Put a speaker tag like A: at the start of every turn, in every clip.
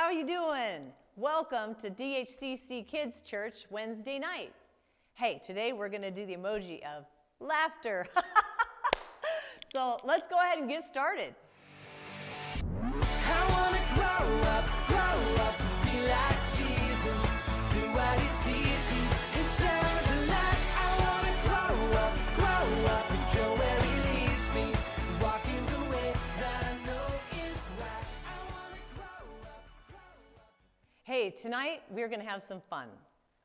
A: how you doing? Welcome to DHCC Kids Church Wednesday night. Hey, today we're going to do the emoji of laughter. So let's go ahead and get started.
B: I wanna grow up to be like Jesus, to do what he teaches and share the light. I wanna grow up and go where he leads me, walking the way that I know is right. I wanna grow up.
A: Hey, tonight we're going to have some fun.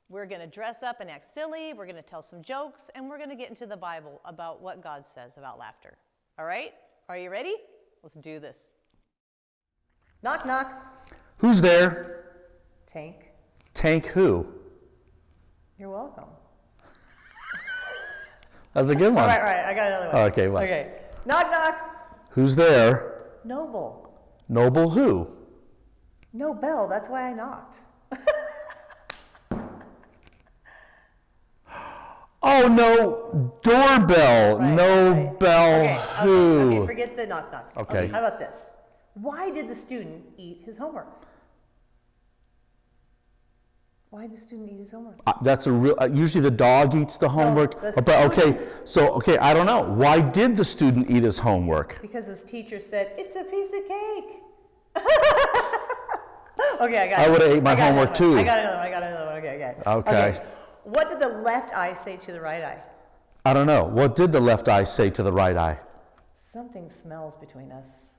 A: We're going to dress up and act silly, we're going to tell some jokes, and we're going to get into the Bible about what God says about laughter. All right? Are you ready? Let's do this. Knock, knock.
C: Who's there?
A: Tank.
C: Tank who?
A: You're welcome.
C: That's a good one.
A: All right. I got another one.
C: Okay, what?
A: Okay. Knock, knock.
C: Who's there?
A: Noble.
C: Noble who?
A: No bell. That's why I knocked.
C: Oh, no doorbell.
A: Right,
C: no
A: right.
C: bell who?
A: Okay, forget the knock knocks.
C: Okay.
A: How about this? Why did the student eat his homework? Why did the student eat his homework?
C: That's a real. Usually the dog eats the homework.
A: the
C: But
A: student.
C: I don't know. Why did the student eat his homework?
A: Because his teacher said, it's a piece of cake. Okay, I got it.
C: I would have ate my homework too.
A: I got another one. Okay. What did the left eye say to the right eye?
C: I don't know. What did the left eye say to the right eye?
A: Something smells between us.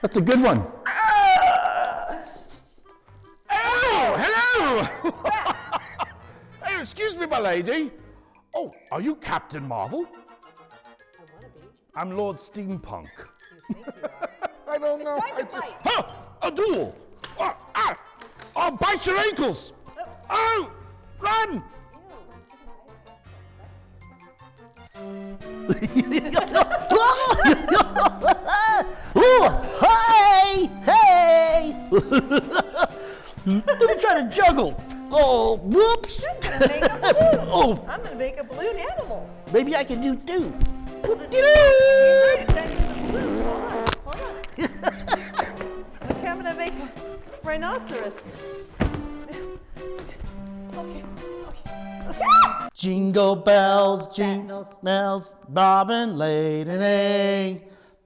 C: That's a good one.
D: Oh, hello! Hey, excuse me, my lady. Oh, are you Captain Marvel?
A: I want to be.
D: I'm Lord Steampunk.
A: You think you are?
D: I don't know.
A: time to fight.
D: Huh! A duel! Oh, bite your ankles! Oh! Run!
C: Hey! Let me try to juggle. Oh, whoops.
A: I'm gonna make a balloon.
C: Oh,
A: I'm gonna make a balloon animal.
C: maybe I can do two.
A: He's right, that is a balloon. Hold on. Okay, I'm gonna make a rhinoceros. Okay.
C: Jingle bells, jingle bells, bobbing late and a.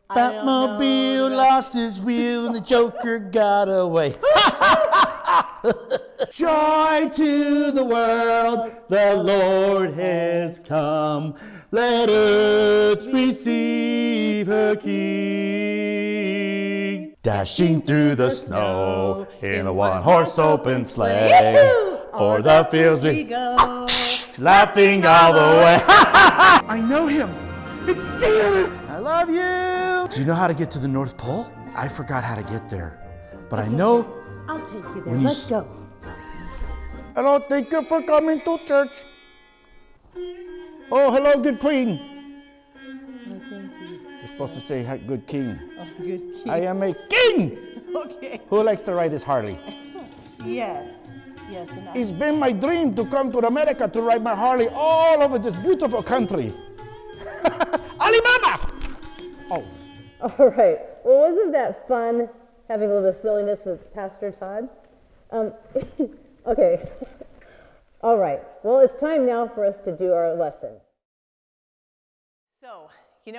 C: Batmobile lost his wheel and the Joker got away. Joy to the world, the Lord has come. Let earth receive her King. Dashing through the snow in a one-horse open sleigh. O'er the fields we
A: go.
C: laughing all the way.
D: I know him. It's Santa!
C: I love you. Do you know how to get to the North Pole? I forgot how to get there, but I know.
A: I'll take you there.
C: When you
A: Let's go.
D: Hello, thank you for coming to church. Oh, hello, good queen.
A: No, thank you.
D: You're supposed to say good king.
A: Oh, good key.
D: I am a king!
A: Okay.
D: Who likes to ride his Harley?
A: Yes. And
D: It's been my dream to come to America to ride my Harley all over this beautiful country. Alibaba! Oh,
E: All right. Well, wasn't that fun having a little silliness with Pastor Todd? Okay. All right. Well, it's time now for us to do our lesson.
A: So,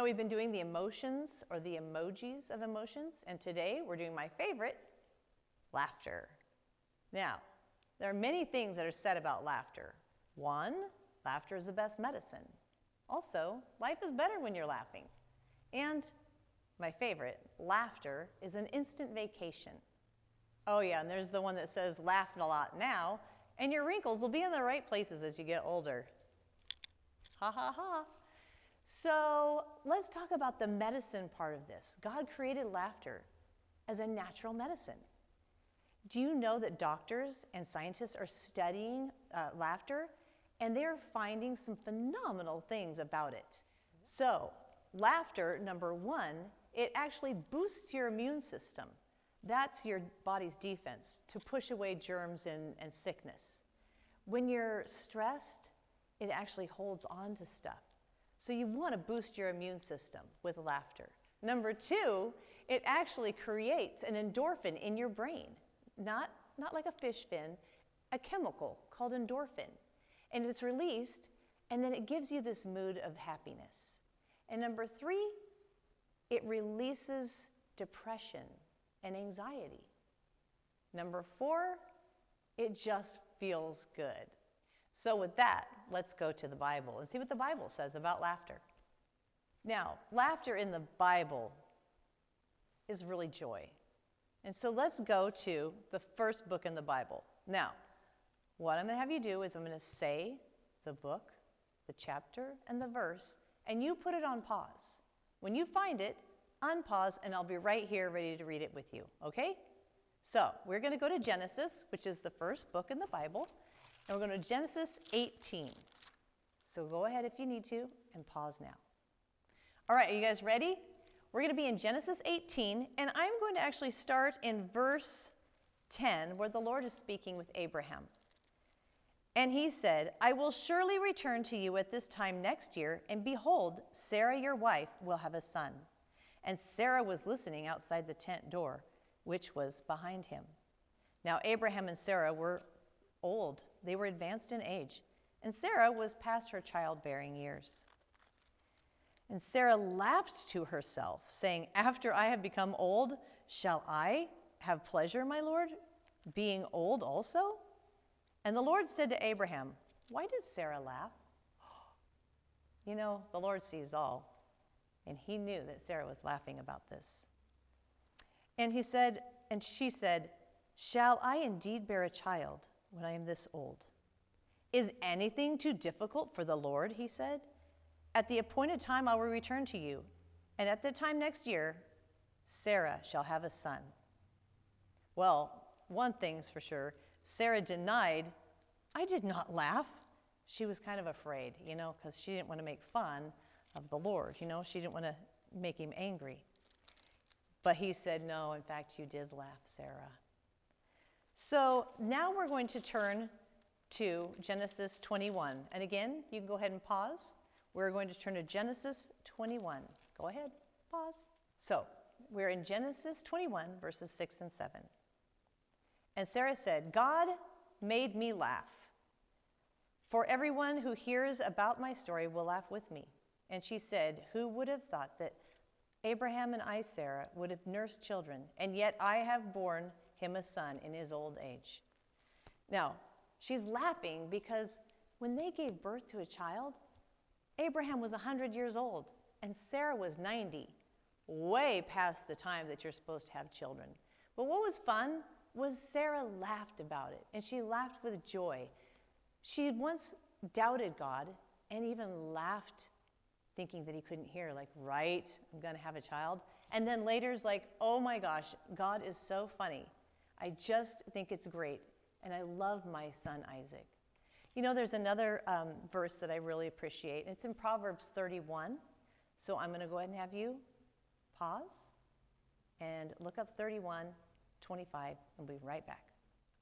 A: we've been doing the emotions or the emojis of emotions, and today we're doing my favorite, laughter. Now, there are many things that are said about laughter. One, laughter is the best medicine. Also, life is better when you're laughing. And my favorite, laughter is an instant vacation. Oh yeah, and there's the one that says laugh a lot now, and your wrinkles will be in the right places as you get older. Ha ha ha. So let's talk about the medicine part of this. God created laughter as a natural medicine. Do you know that doctors and scientists are studying laughter, and they're finding some phenomenal things about it? So, laughter, number one, it actually boosts your immune system. That's your body's defense to push away germs and sickness. When you're stressed, it actually holds on to stuff. So you want to boost your immune system with laughter. Number two, it actually creates an endorphin in your brain, not like a fish fin, a chemical called endorphin. And it's released, and then it gives you this mood of happiness. And number 3, it releases depression and anxiety. Number 4, it just feels good. So with that, let's go to the Bible and see what the Bible says about laughter. Now, laughter in the Bible is really joy. And so let's go to the first book in the Bible. Now, what I'm going to have you do is I'm going to say the book, the chapter, and the verse, and you put it on pause. When you find it, unpause, and I'll be right here ready to read it with you, okay? So we're going to go to Genesis, which is the first book in the Bible, and we're going to Genesis 18. So go ahead if you need to, and pause now. All right, are you guys ready? We're going to be in Genesis 18, and I'm going to actually start in verse 10, where the Lord is speaking with Abraham. And he said, I will surely return to you at this time next year, and behold, Sarah your wife will have a son. And Sarah was listening outside the tent door, which was behind him. Now Abraham and Sarah were old. They were advanced in age, and Sarah was past her childbearing years. And Sarah laughed to herself, saying, after I have become old, shall I have pleasure, my Lord, being old also? And the Lord said to Abraham, why did Sarah laugh? You know, the Lord sees all, and he knew that Sarah was laughing about this. And she said, shall I indeed bear a child when I am this old? Is anything too difficult for the Lord, he said. At the appointed time I will return to you, and at the time next year, Sarah shall have a son. Well, one thing's for sure, Sarah denied, I did not laugh. She was kind of afraid, because she didn't want to make fun of the Lord, she didn't want to make him angry. But he said, no, in fact, you did laugh, Sarah. So now we're going to turn to Genesis 21. And again, you can go ahead and pause. We're going to turn to Genesis 21. Go ahead, pause. So we're in Genesis 21, verses 6 and 7. And Sarah said, God made me laugh, for everyone who hears about my story will laugh with me. And she said, who would have thought that Abraham and I, Sarah, would have nursed children, and yet I have borne him a son in his old age. Now, she's laughing because when they gave birth to a child, Abraham was 100 years old, and Sarah was 90, way past the time that you're supposed to have children. But what was fun was Sarah laughed about it, and she laughed with joy. She had once doubted God and even laughed, thinking that he couldn't hear, like, right, I'm going to have a child. And then later is like, oh my gosh, God is so funny. I just think it's great, and I love my son Isaac. There's another verse that I really appreciate, and it's in Proverbs 31. So I'm going to go ahead and have you pause and look up 31:25, and we'll be right back.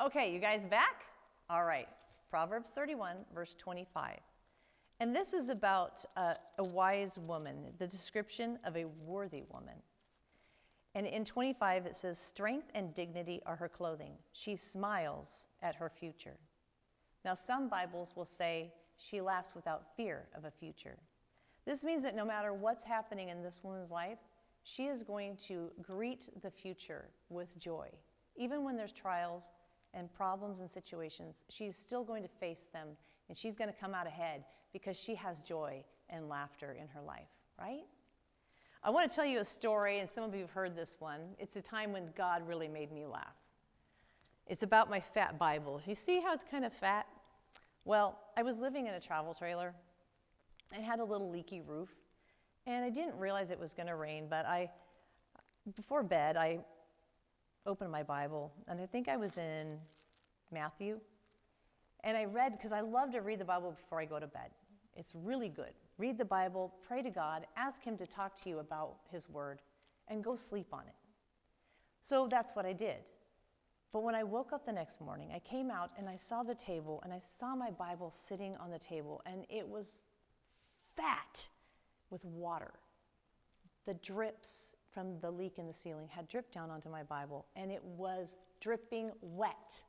A: Okay, you guys back? All right, Proverbs 31, verse 25. And this is about a wise woman, the description of a worthy woman. And in 25, it says, strength and dignity are her clothing. She smiles at her future. Now, some Bibles will say she laughs without fear of a future. This means that no matter what's happening in this woman's life, she is going to greet the future with joy. Even when there's trials and problems and situations, she's still going to face them, and she's going to come out ahead because she has joy and laughter in her life, right? I want to tell you a story, and some of you have heard this one. It's a time when God really made me laugh. It's about my fat Bible. You see how it's kind of fat? Well, I was living in a travel trailer. It had a little leaky roof, and I didn't realize it was going to rain, but before bed, I opened my Bible, and I think I was in Matthew, and I read, because I love to read the Bible before I go to bed. It's really good. Read the Bible, pray to God, ask him to talk to you about his word, and go sleep on it. So that's what I did. But when I woke up the next morning, I came out and I saw the table, and I saw my Bible sitting on the table, and it was fat with water. The drips from the leak in the ceiling had dripped down onto my Bible, and it was dripping wet.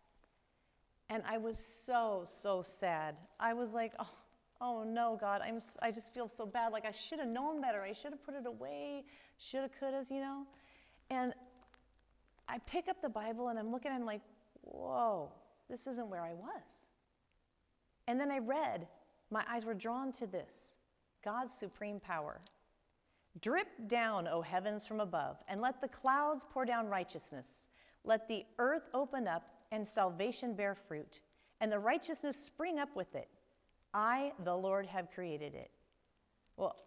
A: And I was so, so sad. I was like, oh no, God, I just feel so bad. Like I should have known better. I should have put it away. Shoulda, couldas, you know. And I pick up the Bible and I'm looking at it, I'm like, whoa, this isn't where I was. And then I read, my eyes were drawn to this, God's supreme power. Drip down, O heavens from above, and let the clouds pour down righteousness. Let the earth open up and salvation bear fruit, and the righteousness spring up with it. I, the Lord, have created it. Well,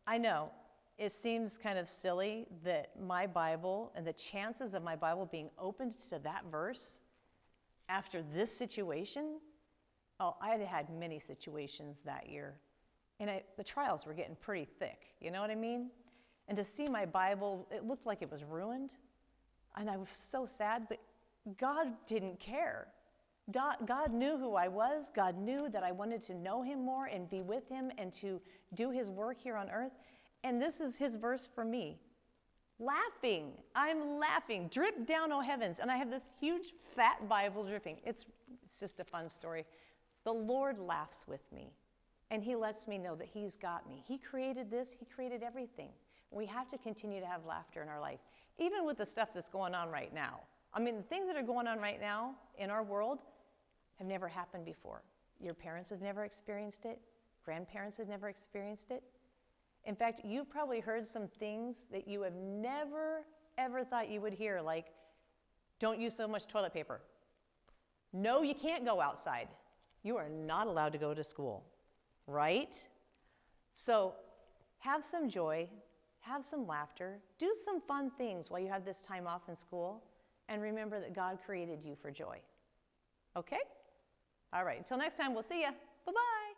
A: I know it seems kind of silly that my Bible and the chances of my Bible being opened to that verse after this situation, I had had many situations that year. And the trials were getting pretty thick, you know what I mean? And to see my Bible, it looked like it was ruined. And I was so sad, but God didn't care. God knew who I was. God knew that I wanted to know him more and be with him and to do his work here on earth. And this is his verse for me. Laughing. I'm laughing. Drip down, O heavens. And I have this huge fat Bible dripping. It's just a fun story. The Lord laughs with me. And he lets me know that he's got me. He created this. He created everything. We have to continue to have laughter in our life, even with the stuff that's going on right now. I mean, the things that are going on right now in our world have never happened before. Your parents have never experienced it. Grandparents have never experienced it. In fact, you've probably heard some things that you have never, ever thought you would hear, like, don't use so much toilet paper. No, you can't go outside. You are not allowed to go to school, right? So have some joy, have some laughter, do some fun things while you have this time off in school, and remember that God created you for joy. Okay? All right, until next time, we'll see ya. Bye-bye.